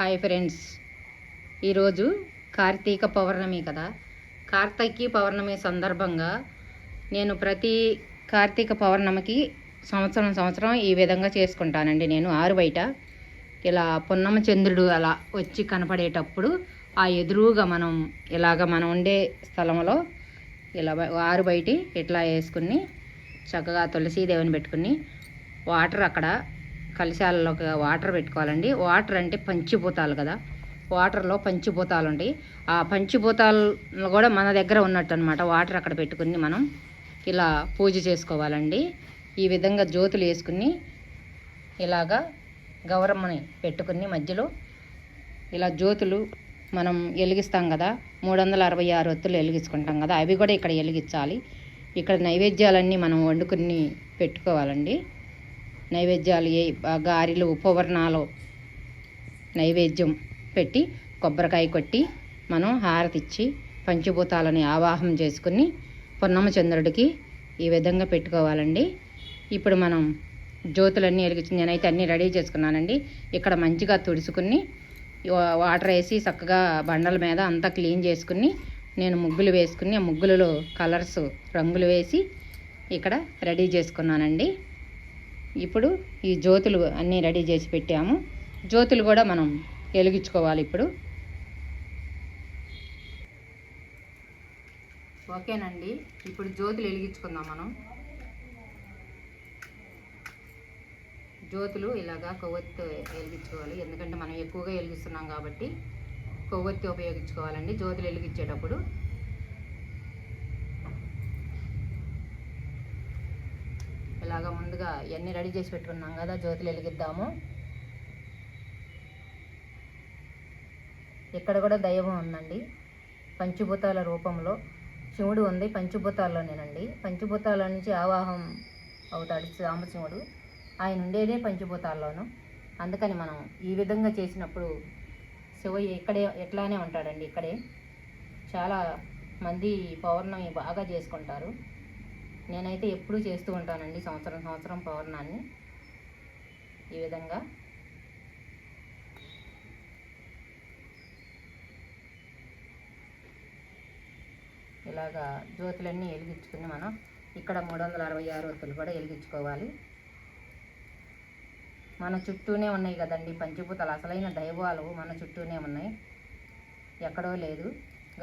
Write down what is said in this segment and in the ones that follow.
Hi friends, ఈరోజు కార్తీక పౌర్ణమి కదా. కార్తీక పౌర్ణమి సందర్భంగా నేను ప్రతి కార్తీక పౌర్ణమికి సంవత్సరం ఈ విధంగా చేసుకుంటానండి. నేను ఆరు బయట ఇలా పున్నమ చంద్రుడు అలా వచ్చి కనపడేటప్పుడు ఆ ఎదురుగా మనం ఉండే స్థలంలో ఇలా ఆరు బయటి ఇట్లా వేసుకుని చక్కగా తులసీదేవిని పెట్టుకుని వాటర్ అక్కడ కలశాలలో వాటర్ పెట్టుకోవాలండి. వాటర్ అంటే పంచిభూతాలు కదా, వాటర్లో పంచిభూతాలు ఉంటాయి. ఆ పంచిభూతాలు కూడా మన దగ్గర ఉన్నట్టు అనమాట. వాటర్ అక్కడ పెట్టుకుని మనం ఇలా పూజ చేసుకోవాలండి. ఈ విధంగా జ్యోతులు వేసుకుని ఇలాగా గౌరమ్మని పెట్టుకుని మధ్యలో ఇలా జ్యోతులు మనం వెలిగిస్తాం కదా, 366 ఒత్తులు వెలిగించుకుంటాం కదా, అవి కూడా ఇక్కడ వెలిగించాలి. ఇక్కడ నైవేద్యాలన్నీ మనం వండుకుని పెట్టుకోవాలండి. నైవేద్యాలు గారెలు ఉపవర్ణాలు నైవేద్యం పెట్టి కొబ్బరికాయ కొట్టి మనం హారతి ఇచ్చి పంచభూతాలని ఆవాహం చేసుకుని పున్నమ చంద్రుడికి ఈ విధంగా పెట్టుకోవాలండి. ఇప్పుడు మనం జ్యోతులన్నీ వెలిగించి నేనైతే అన్నీ రెడీ చేసుకున్నానండి. ఇక్కడ మంచిగా తుడుచుకుని వాటర్ వేసి చక్కగా బండల మీద అంతా క్లీన్ చేసుకుని నేను ముగ్గులు వేసుకుని ఆ ముగ్గులలో కలర్స్ రంగులు వేసి ఇక్కడ రెడీ చేసుకున్నానండి. ఇప్పుడు ఈ జ్యోతులు అన్నీ రెడీ చేసి పెట్టాము. జ్యోతులు కూడా మనం వెలిగించుకోవాలి. ఇప్పుడు ఓకేనండి. ఇప్పుడు జ్యోతులు వెలిగించుకుందాం. మనం జ్యోతులు ఇలాగా కొవ్వొత్తి వెలిగించుకోవాలి. ఎందుకంటే మనం ఎక్కువగా వెలిగిస్తున్నాం కాబట్టి కొవ్వొత్తి ఉపయోగించుకోవాలండి జ్యోతులు వెలిగించేటప్పుడు. ఇలాగా ముందుగా ఇవన్నీ రెడీ చేసి పెట్టుకున్నాం కదా, జ్యోతులు వెలిగిద్దాము. ఇక్కడ కూడా దైవం ఉందండి, పంచభూతాల రూపంలో శివుడు ఉంది. పంచభూతాల్లోనేనండి, పంచభూతాల నుంచి ఆవాహం అవుతాడు సాంబశివుడు. ఆయన ఉండేదే పంచభూతాల్లోనూ. అందుకని మనం ఈ విధంగా చేసినప్పుడు శివయ్య ఇక్కడే ఎట్లానే ఉంటాడండి. ఇక్కడే చాలా మంది పౌర్ణమి బాగా చేసుకుంటారు. నేనైతే ఎప్పుడూ చేస్తూ ఉంటానండి, సంవత్సరం పౌర్ణాన్ని ఈ విధంగా. ఇలాగా జ్యోతులన్నీ వెలిగించుకుని మనం ఇక్కడ 366 ఒత్తులు కూడా వెలిగించుకోవాలి. మన చుట్టూనే ఉన్నాయి కదండి పంచభూతాలు, అసలైన దైవాలు మన చుట్టూనే ఉన్నాయి, ఎక్కడో లేదు.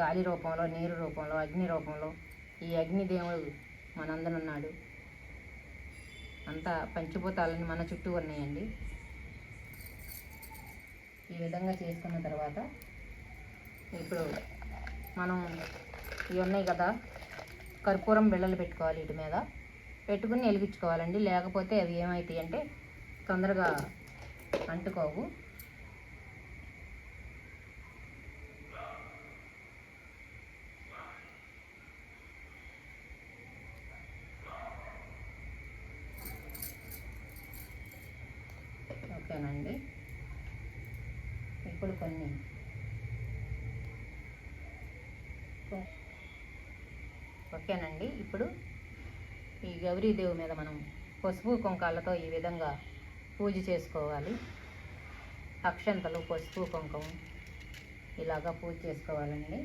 గాలి రూపంలో, నీరు రూపంలో, అగ్ని రూపంలో ఈ అగ్నిదేవుడు మనందరం ఉన్నాడు. అంతా పంచభూతాలని మన చుట్టూ ఉన్నాయండి. ఈ విధంగా చేసుకున్న తర్వాత ఇప్పుడు మనం ఇవి ఉన్నాయి కదా, కర్పూరం బిళ్ళలు పెట్టుకోవాలి. వీటి మీద పెట్టుకుని వెలిగించుకోవాలండి. లేకపోతే అవి ఏమవుతాయి అంటే తొందరగా అంటుకోవు. ఓకేనండి. ఇప్పుడు కొన్ని ఓకేనండి. ఇప్పుడు ఈ గౌరీదేవి మీద మనం పసుపు కుంకాలతో ఈ విధంగా పూజ చేసుకోవాలి. అక్షంతలు, పసుపు కుంకుమ ఇలాగా పూజ చేసుకోవాలండి.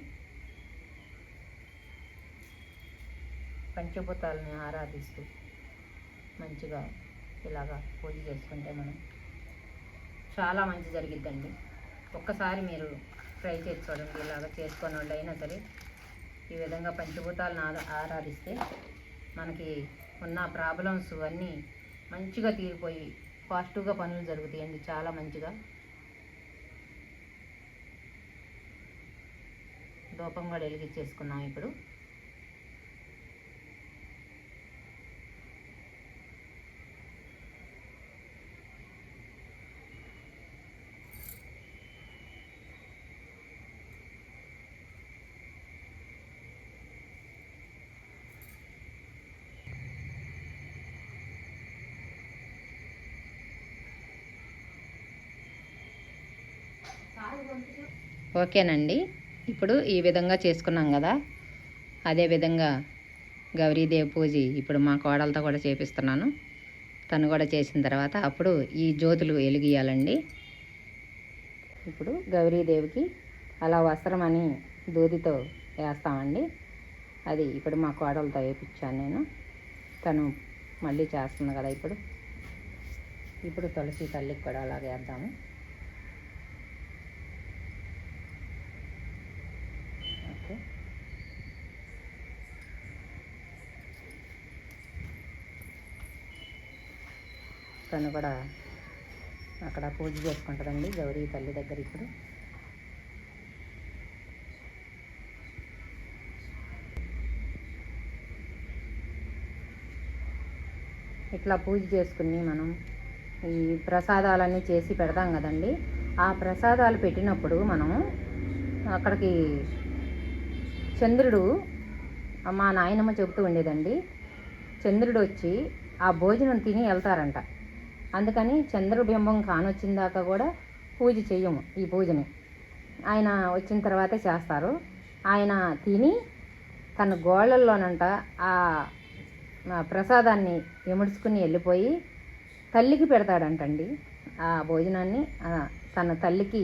పంచభూతాలని ఆరాధిస్తూ మంచిగా ఇలాగా పూజ చేసుకుంటే మనం చాలా మంచి జరిగిద్దండి. ఒక్కసారి మీరు ట్రై చేసి చూడండి. ఇలాగ చేసుకునే వాళ్ళు అయినా సరే ఈ విధంగా పంచభూతాలను ఆరాధిస్తే మనకి ఉన్న ప్రాబ్లమ్స్ అన్నీ మంచిగా తీరిపోయి పాజిటివ్గా పనులు జరుగుతాయండి, చాలా మంచిగా. ధూపం కూడా వెలిగించేసుకున్నాం ఇప్పుడు. ఓకేనండి. ఇప్పుడు ఈ విధంగా చేసుకున్నాం కదా, అదేవిధంగా గౌరీదేవి పూజ ఇప్పుడు మా కోడలతో కూడా చేపిస్తున్నాను. తను కూడా చేసిన తర్వాత అప్పుడు ఈ జ్యోతులు వెలిగియాలండి. ఇప్పుడు గౌరీదేవికి అలా వస్త్రం అని దూదితో వేస్తామండి. అది ఇప్పుడు మా కోడలతో వేయించాను నేను. తను మళ్ళీ చేస్తుంది కదా ఇప్పుడు తులసి తల్లికి కూడా అలాగే వేద్దాము. ఓకే, తను కూడా అక్కడ పూజ చేసుకుంటుందండి గౌరీ తల్లి దగ్గర. ఇప్పుడు ఇట్లా పూజ చేసుకుని మనం ఈ ప్రసాదాలన్నీ చేసి పెడతాం కదండి. ఆ ప్రసాదాలు పెట్టినప్పుడు మనం అక్కడికి చంద్రుడు, మా నాయనమ్మ చెబుతూ ఉండేదండి, చంద్రుడు వచ్చి ఆ భోజనం తిని వెళ్తారంట. అందుకని చంద్రబింబం కానొచ్చిన దాకా కూడా పూజ చెయ్యము. ఈ పూజని ఆయన వచ్చిన తర్వాతే చేస్తారు. ఆయన తిని తన గోళ్ళల్లోనంట ఆ ప్రసాదాన్ని ఎముడుచుకుని వెళ్ళిపోయి తల్లికి పెడతాడంటండి. ఆ భోజనాన్ని తన తల్లికి,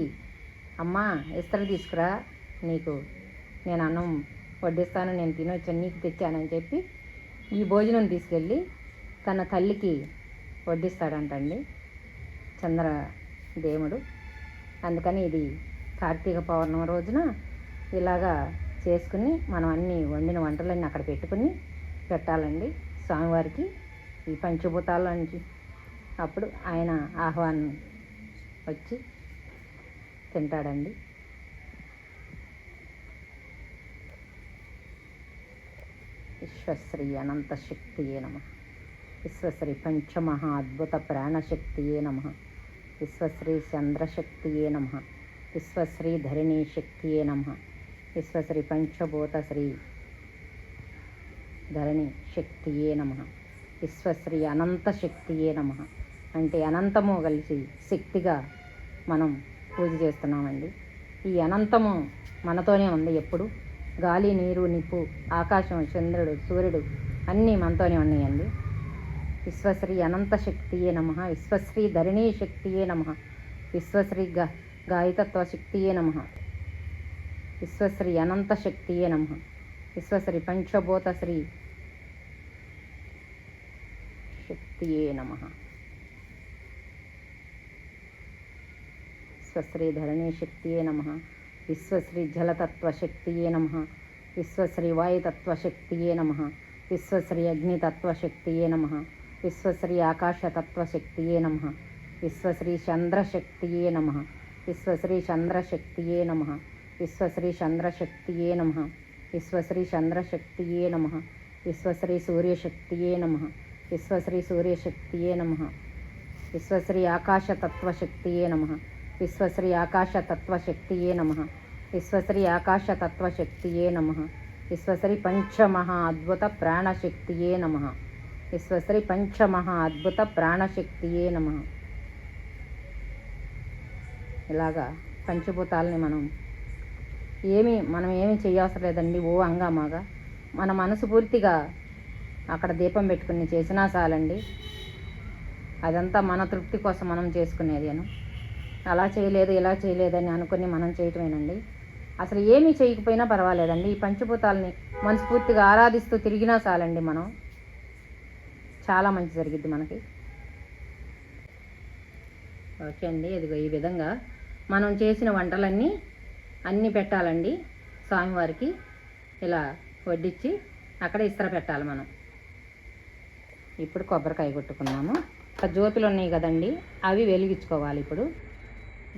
అమ్మ ఇస్తరు తీసుకురా, నీకు నేను అన్నం వడ్డిస్తాను, నేను తినొచ్చాను, నీకు తెచ్చానని చెప్పి ఈ భోజనం తీసుకెళ్ళి తన తల్లికి వడ్డిస్తాడంటండి చంద్రదేవుడు. అందుకని ఇది కార్తీక పౌర్ణమి రోజున ఇలాగా చేసుకుని మనం అన్నీ వండిన వంటలన్నీ అక్కడ పెట్టుకుని పెట్టాలండి స్వామివారికి. ఈ పంచభూతాల నుంచి అప్పుడు ఆయన ఆహ్వానం వచ్చి తింటాడండి. విశ్వశ్రీ అనంత శక్తియే నమః. విశ్వశ్రీ పంచమహా అద్భుత ప్రాణశక్తియే నమః. విశ్వశ్రీ చంద్రశక్తియే నమః. విశ్వశ్రీ ధరణీ శక్తియే నమః. విశ్వశ్రీ పంచభూత శ్రీ ధరణి శక్తియే నమః. విశ్వశ్రీ అనంత శక్తియే నమః. అంటే అనంతము కలిసి శక్తిగా మనం పూజ చేస్తున్నామండి. ఈ అనంతము మనతోనే ఉంది ఎప్పుడు. గాలి, నీరు, నిప్పు, ఆకాశం, చంద్రుడు, సూర్యుడు అన్నీ మనతోనే ఉన్నాయండి. విశ్వశ్రీ అనంత శక్తియే నమః. విశ్వశ్రీ ధరణీ శక్తియే నమః. విశ్వశ్రీ గాయతత్వ శక్తియే నమః. విశ్వశ్రీ అనంత శక్తియే నమః. విశ్వశ్రీ పంచభూత శ్రీ శక్తియే నమః. విశ్వశ్రీ ధరణీ శక్తియే నమః. విశ్వశ్రీ జలతత్వ శక్తియే నమః. విశ్వశ్రీ వాయుతత్వ శక్తియే నమః. విశ్వశ్రీ అగ్నితత్వ శక్తియే నమః. విశ్వశ్రీ ఆకాశతత్వ శక్తియే నమః. విశ్వశ్రీ చంద్రశక్తియే నమః. విశ్వశ్రీ చంద్రశక్తియే నమః. విశ్వశ్రీ చంద్రశక్తియే నమః. విశ్వశ్రీ చంద్రశక్తియే నమః. విశ్వశ్రీ సూర్యశక్తియే నమః. విశ్వశ్రీ సూర్యశక్తియే నమః. విశ్వశ్రీ ఆకాశతత్వ శక్తియే నమః. విశ్వశ్రీ ఆకాశతత్వ శక్తియే నమః. విశ్వశ్రీ ఆకాశతత్వ శక్తియే నమః. విశ్వశ్రీ పంచమహా అద్భుత ప్రాణశక్తియే నమః. విశ్వశ్రీ పంచమహా అద్భుత ప్రాణశక్తియే నమః. ఇలాగా పంచభూతాలని మనం ఏమి చేయవసరం లేదండి. ఓ అంగామాగా మన మనసు పూర్తిగా అక్కడ దీపం పెట్టుకుని చేసినా చాలండి. అదంతా మన తృప్తి కోసం మనం చేసుకునేదేను. అలా చేయలేదు, ఇలా చేయలేదని అనుకుని మనం చేయటమేనండి. అసలు ఏమీ చేయకపోయినా పర్వాలేదండి. ఈ పంచభూతాలని మనస్ఫూర్తిగా ఆరాధిస్తూ తిరిగినా చాలండి. మనం చాలా మంచి జరిగిద్ది మనకి. ఓకే అండి, ఇదిగో ఈ విధంగా మనం చేసిన వంటలన్నీ అన్నీ పెట్టాలండి స్వామివారికి. ఇలా వడ్డించి అక్కడ ఇస్త్ర పెట్టాలి మనం. ఇప్పుడు కొబ్బరికాయ కొట్టుకున్నాము. జ్యోతులు ఉన్నాయి కదండి, అవి వెలిగించుకోవాలి. ఇప్పుడు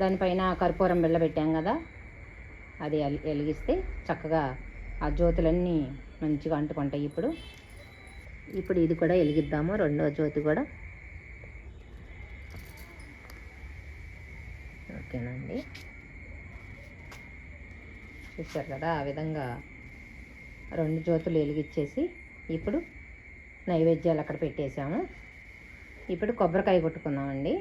దానిపైన కర్పూరం బిళ్ళ పెట్టాం కదా, అది వెలిగిస్తే చక్కగా ఆ జ్యోతులన్నీ మంచిగా అంటుకుంటాయి. ఇప్పుడు ఇది కూడా వెలిగిద్దాము, రెండో జ్యోతి కూడా. ఓకేనండి, చూశారు కదా, ఆ విధంగా రెండు జ్యోతులు వెలిగించేసి ఇప్పుడు నైవేద్యాలు అక్కడ పెట్టేసాము. ఇప్పుడు కొబ్బరికాయ కొట్టుకుందామండి.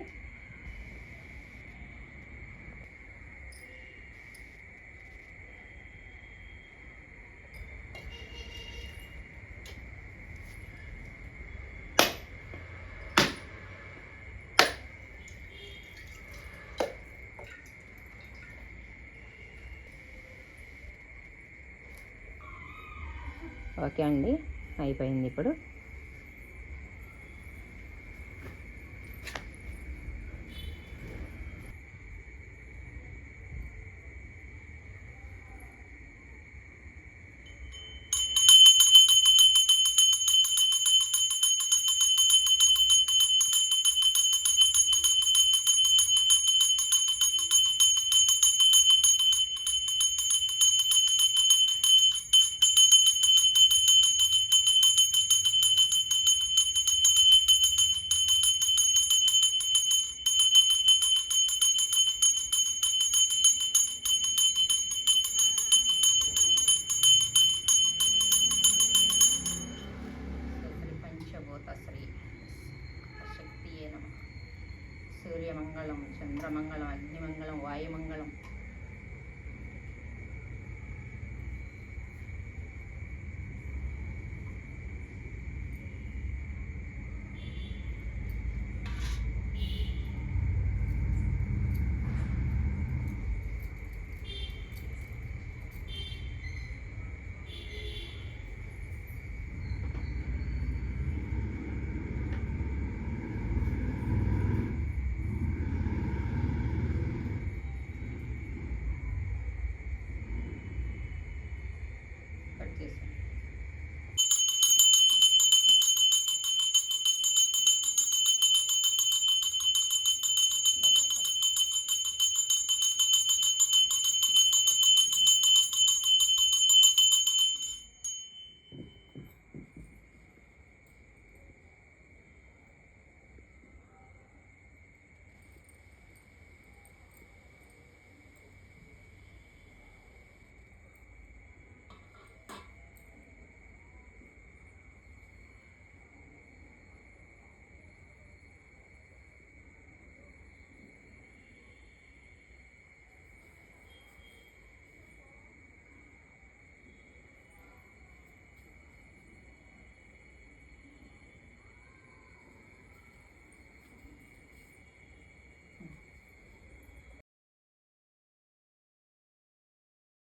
ఓకే అండి, అయిపోయింది ఇప్పుడు. శ్రీ శక్తియే నమః. సూర్యమంగళం, చంద్రమంగళం, అగ్నిమంగళం, వాయుమంగళం.